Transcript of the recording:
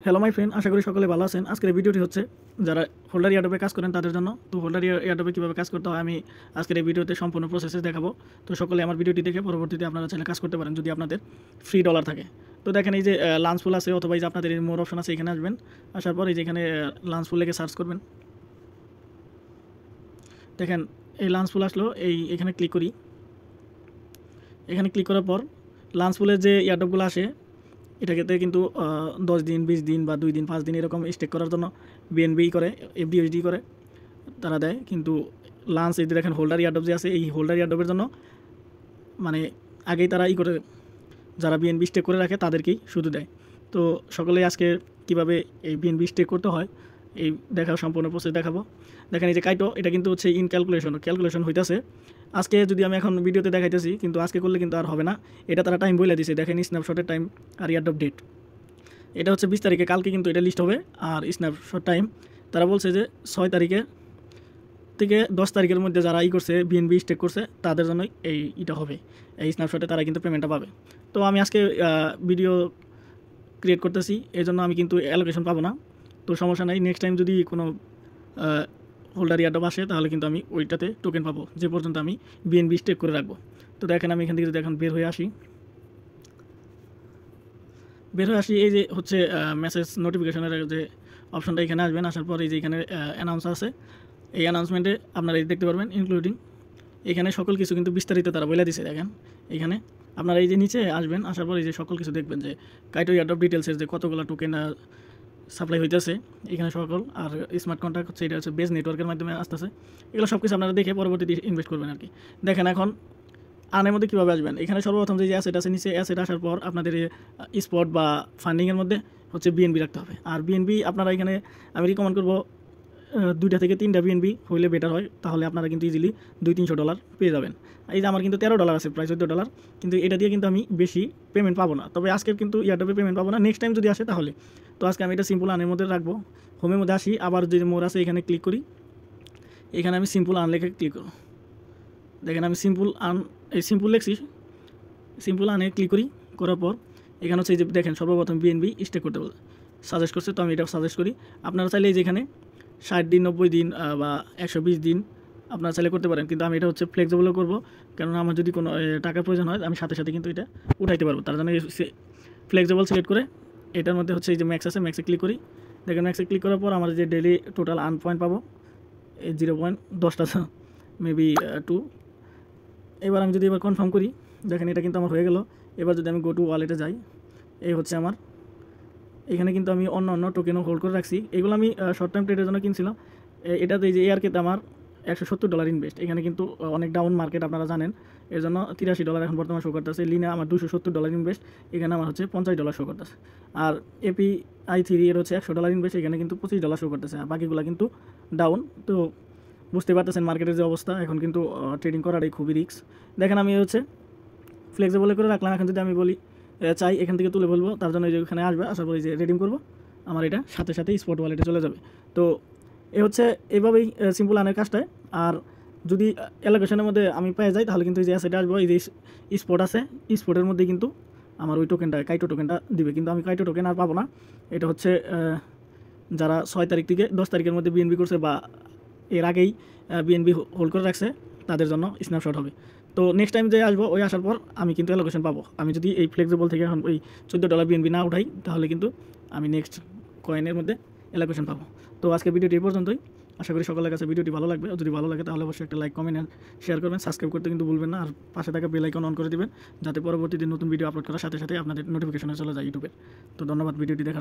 Hello my friend, আশা করি সকলে ভালো আছেন। আজকের এই ভিডিওটি হচ্ছে যারা হোল্ডার ইয়ারড্রপে কাজ করেন তাদের জন্য। তো হোল্ডার ইয়ারড্রপে কীভাবে কাজ করতে হয় আমি আজকের এই ভিডিওতে সম্পূর্ণ প্রসেসে দেখাবো। তো সকলে আমার ভিডিওটি দেখে পরবর্তীতে আপনারা চাইলে কাজ করতে পারেন যদি আপনাদের ফ্রি ডলার থাকে। তো দেখেন এই যে লাঞ্চ ফুল আছে অথবা এই যে আপনাদের এই মোর অপশন আছে, এখানে আসবেন। আসার পর এই যে এখানে লাঞ্চ ফুল লেগে সার্চ করবেন। দেখেন এই লাঞ্চ ফুল আসলো, এখানে ক্লিক করি। এখানে ক্লিক করার পর লাঞ্চ ফুলের যে ইয়ারড্রপগুলো আসে এটাকে কিন্তু 10 দিন 20 দিন বা 2 দিন 5 দিন এরকম স্টেক করার জন্য বিএনবি করে, এফডিএসডি করে তারা দেয়। কিন্তু লাঞ্চ এই যে দেখেন হোল্ডার ইয়ারড্রপ যে আছে, এই হোল্ডার ইয়ারড্রপের জন্য মানে আগেই তারা করে যারা বিএনবি স্টেক করে রাখে তাদেরকেই শুধু দেয়। তো সকলেই আজকে কিভাবে এই বিএনবি স্টেক করতে হয় এই সম্পূর্ণ প্রসেস দেখাবো। দেখেন এই যে কাইটো, এটা কিন্তু হচ্ছে ইন ক্যালকুলেশন হইতেছে। আজকে যদি আমি এখন ভিডিওতে দেখাইতেছি, কিন্তু আজকে করলে কিন্তু আর হবে না। এটা তারা টাইম বলে দিছে, দেখেন স্ন্যাপশটের টাইম আর ইয়ারড্রপ ডেট। এটা হচ্ছে 20 তারিখে, কালকে কিন্তু এটা লিস্ট হবে। আর স্ন্যাপশট টাইম তারা বলছে যে 6 তারিখে থেকে 10 তারিখের মধ্যে যারা করছে বিএনবি স্টেক করছে তাদের জন্য এটা হবে। এই স্ন্যাপশটে তারা কিন্তু পেমেন্টটা পাবে। তো আমি আজকে ভিডিও ক্রিয়েট করতেছি, এই জন্য আমি কিন্তু অ্যালোকেশন পাবো না। তো সমস্যা নাই, নেক্সট টাইম যদি কোনো হোল্ডার ইয়ারড্রপ আসে তাহলে কিন্তু আমি ওইটাতে টোকেন পাবো, যে পর্যন্ত আমি বিএনবি স্টেক করে রাখবো। তো দেখেন আমি এখান থেকে যদি এখন বের হয়ে আসি, এই যে হচ্ছে মেসেজ নোটিফিকেশনের যে অপশনটা, এখানে আসবেন। আসার পর এই যে এখানে অ্যানাউন্স আছে, এই অ্যানাউন্সমেন্টে আপনারা এই দেখতে পারবেন ইনক্লুডিং, এখানে সকল কিছু কিন্তু বিস্তারিত তারা বলে দিছে। দেখেন এখানে আপনারা এই যে নিচে আসবেন, আসার পর এই যে সকল কিছু দেখবেন যে কাইটো ইয়ারড্রপ ডিটেলসের যে কতগুলো টোকেন সাপ্লাই হইতেছে এখানে সকল। আর স্মার্ট কন্ট্রাক্ট হচ্ছে, এটা হচ্ছে বেস নেটওয়ার্কের মাধ্যমে আসতেছে। এগুলো সব কিছু আপনারা দেখে পরবর্তীতে ইনভেস্ট করবেন আর কি। দেখেন এখন আনের মধ্যে কীভাবে আসবেন, এখানে সর্বপ্রথম যে অ্যাসেট আছে নিচে, অ্যাসেট আসার পর আপনাদের স্পট বা ফান্ডিংয়ের মধ্যে হচ্ছে বিএনবি রাখতে হবে। আর বিএনবি আপনারা এখানে আমি রিকমেন্ড করবো 2টা থেকে 3টা বিএনবি হইলে বেটার হয়, তাহলে আপনারা কিন্তু ইজিলি $200-300 পেয়ে যাবেন। এই যে আমার কিন্তু $13 আছে, প্রায় $14, কিন্তু এটা দিয়ে কিন্তু আমি বেশি পেমেন্ট পাবো না। তবে আজকে কিন্তু ইয়ারড্রপে পেমেন্ট পাবো না, নেক্সট টাইম যদি আসে তাহলে। তো আজকে আমি এটা সিম্পল আনের মধ্যে রাখবো। হোমের মধ্যে আসি, আবার যে মোর আছে এখানে ক্লিক করি। এখানে আমি সিম্পল আন লেখে ক্লিক করব। দেখেন আমি সিম্পল লেখছি, সিম্পল আনে ক্লিক করি। করার পর এখানে হচ্ছে এই যে দেখেন সর্বপ্রথম বিএনবি স্টেক করতে বলে সাজেস্ট করছে, তো আমি এটা সাজেস্ট করি। আপনারা চাইলে এই যে এখানে 60 দিন 90 দিন বা 120 দিন আপনারা চাইলে করতে পারেন, কিন্তু আমি এটা হচ্ছে ফ্লেক্সিবল করবো, কেননা আমার যদি কোনো টাকার প্রয়োজন হয় আমি সাথে সাথে কিন্তু এটা উঠাইতে পারবো। তার জন্য ফ্লেক্সিবল সিলেক্ট করে এটার মধ্যে হচ্ছে এই যে ম্যাক্স আছে, ম্যাক্সে ক্লিক করি। দেখেন ম্যাক্সে ক্লিক করার পর আমার যে ডেলি টোটাল আর্ন পয়েন্ট পাবো এই 0.10টা, মেবি 2। এবার আমি যদি কনফার্ম করি, দেখেন এটা কিন্তু আমার হয়ে গেল। এবার যদি আমি গো টু ওয়ালেটে যাই, এই হচ্ছে আমার এখানে কিন্তু আমি অন্য টোকেনও হোল্ড করে রাখছি। এগুলো আমি শর্ট টাইম ট্রেডের জন্য কিনছিলাম। এটাতে এই যে এআরকেতে আমার $170 ইনভেস্ট। এখানে কিন্তু অনেক ডাউন মার্কেট আপনারা জানেন, এর জন্য $83 এখন বর্তমানে শো করতেছে। লিনে আমার $270 ইনভেস্ট, এখানে আমার হচ্ছে $50 শো করতেছে। আর API3 এর হচ্ছে $100 ইনভেস্ট, এখানে কিন্তু $25 শো করতেছে। আর বাকিগুলো কিন্তু ডাউন। তো বুঝতে পারতেছেন মার্কেটের যে অবস্থা, এখন কিন্তু ট্রেডিং করাটাই খুবই রিস্ক। দেখেন আমি হচ্ছে ফ্লেক্সিবল করে রাখলাম। এখন যদি আমি বলি চাই এখান থেকে তুলে বলবো, তার জন্য এই যে এখানে আসবে, আসার পরে যে রেডিম করবো, আমার এটা সাথে সাথে স্পট ওয়ালেটে চলে যাবে। তো এই হচ্ছে এইভাবেই সিম্পল আনের কাজটায়। আর যদি অ্যালোকেশনের মধ্যে আমি পেয়ে যাই তাহলে কিন্তু এই যে অ্যাসেটে আসবো, এই যে স্পট আছে, স্পটের মধ্যে কিন্তু আমার ওই টোকেনটা কাইটো টোকেনটা দিবে। কিন্তু আমি কাইটো টোকেন আর পাবো না। এটা হচ্ছে যারা 6 তারিখ থেকে 10 তারিখের মধ্যে বিএনবি করছে বা এর আগেই বিএনবি হোল্ড করে রাখছে তাদের জন্য স্ন্যাপশট হবে। তো নেক্সট টাইম যে আসবো, ওই আসার পর আমি কিন্তু অ্যালোকেশন পাবো। আমি যদি এই ফ্লেক্সিবল থেকে এখন ওই $14 বিএনবি না উঠাই তাহলে কিন্তু আমি নেক্সট কয়েনের মধ্যে অ্যালোকেশন পাবো। তো আজকে ভিডিওটি এই পর্যন্তই। আশা করি সকলের কাছে ভিডিওটি ভালো লাগবে। যদি ভালো লাগে তাহলে অবশ্যই একটা লাইক, কমেন্ট অ্যান্ড শেয়ার করবেন। সাবস্ক্রাইব করতে কিন্তু ভুলবেন না। আর পাশে থাকা বেল আইকন অন করে দিবেন, যাতে পরবর্তীতে নতুন ভিডিও আপলোড করার সাথে সাথে আপনাদের নোটিফিকেশনে চলে যায় ইউটিউবে। তো ধন্যবাদ ভিডিওটি দেখার।